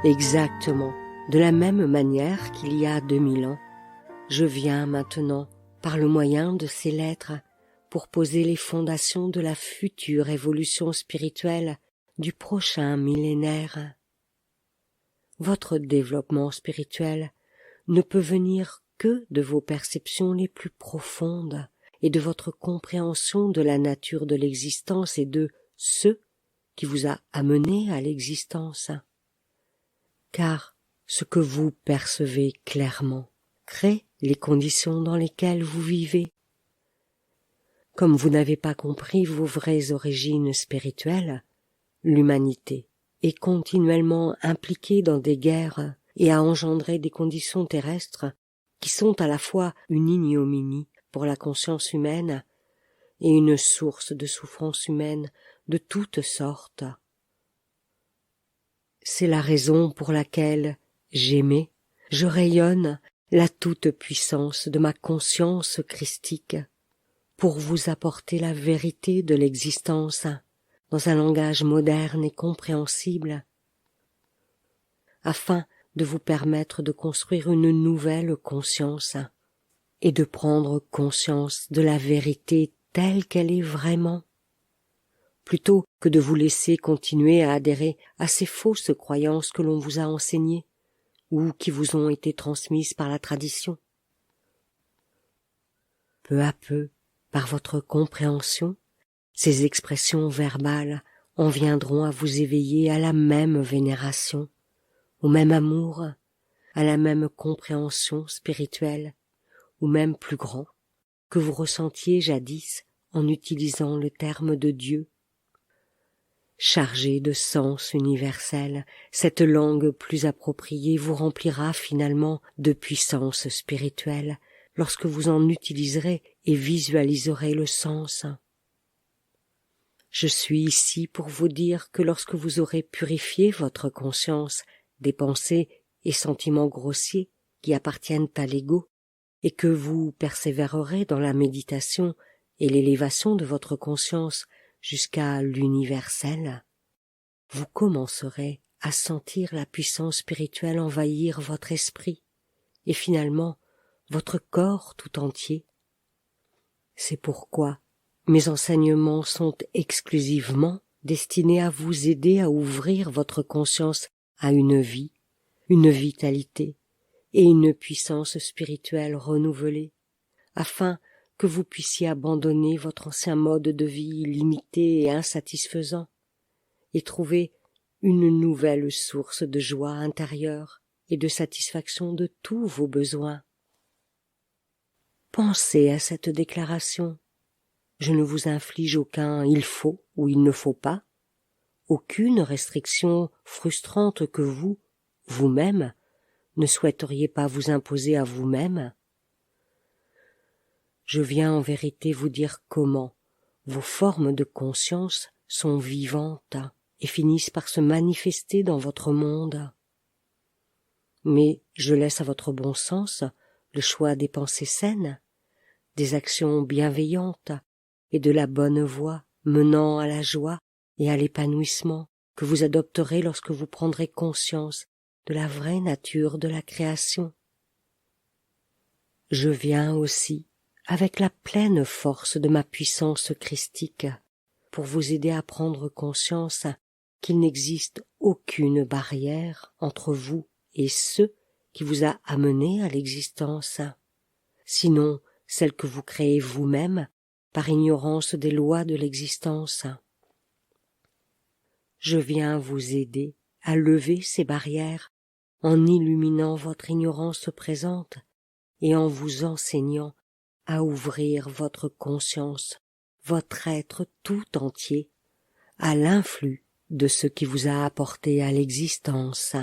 Exactement, de la même manière qu'il y a 2000 ans, je viens maintenant, par le moyen de ces lettres, pour poser les fondations de la future évolution spirituelle du prochain millénaire. Votre développement spirituel ne peut venir que de vos perceptions les plus profondes et de votre compréhension de la nature de l'existence et de ce qui vous a amené à l'existence. Car ce que vous percevez clairement crée les conditions dans lesquelles vous vivez. Comme vous n'avez pas compris vos vraies origines spirituelles, l'humanité est continuellement impliquée dans des guerres et a engendré des conditions terrestres qui sont à la fois une ignominie pour la conscience humaine et une source de souffrance humaine de toutes sortes. C'est la raison pour laquelle j'aimais, je rayonne la toute-puissance de ma conscience christique pour vous apporter la vérité de l'existence dans un langage moderne et compréhensible, afin de vous permettre de construire une nouvelle conscience et de prendre conscience de la vérité telle qu'elle est vraiment, plutôt que de vous laisser continuer à adhérer à ces fausses croyances que l'on vous a enseignées ou qui vous ont été transmises par la tradition. Peu à peu, par votre compréhension, ces expressions verbales en viendront à vous éveiller à la même vénération, au même amour, à la même compréhension spirituelle, ou même plus grand, que vous ressentiez jadis en utilisant le terme de Dieu. Chargée de sens universel, cette langue plus appropriée vous remplira finalement de puissance spirituelle lorsque vous en utiliserez et visualiserez le sens. Je suis ici pour vous dire que lorsque vous aurez purifié votre conscience des pensées et sentiments grossiers qui appartiennent à l'ego, et que vous persévérerez dans la méditation et l'élévation de votre conscience jusqu'à l'universel, vous commencerez à sentir la puissance spirituelle envahir votre esprit et finalement votre corps tout entier. C'est pourquoi mes enseignements sont exclusivement destinés à vous aider à ouvrir votre conscience à une vie, une vitalité et une puissance spirituelle renouvelée, afin que vous puissiez abandonner votre ancien mode de vie limité et insatisfaisant, et trouver une nouvelle source de joie intérieure et de satisfaction de tous vos besoins. Pensez à cette déclaration. Je ne vous inflige aucun « il faut » ou « il ne faut pas », aucune restriction frustrante que vous, vous-même, ne souhaiteriez pas vous imposer à vous-même. Je viens en vérité vous dire comment vos formes de conscience sont vivantes et finissent par se manifester dans votre monde. Mais je laisse à votre bon sens le choix des pensées saines, des actions bienveillantes et de la bonne voie menant à la joie et à l'épanouissement que vous adopterez lorsque vous prendrez conscience de la vraie nature de la création. Je viens aussi, avec la pleine force de ma puissance christique, pour vous aider à prendre conscience qu'il n'existe aucune barrière entre vous et ce qui vous a amené à l'existence, sinon celle que vous créez vous-même par ignorance des lois de l'existence. Je viens vous aider à lever ces barrières en illuminant votre ignorance présente et en vous enseignant à ouvrir votre conscience, votre être tout entier, à l'influx de ce qui vous a apporté à l'existence.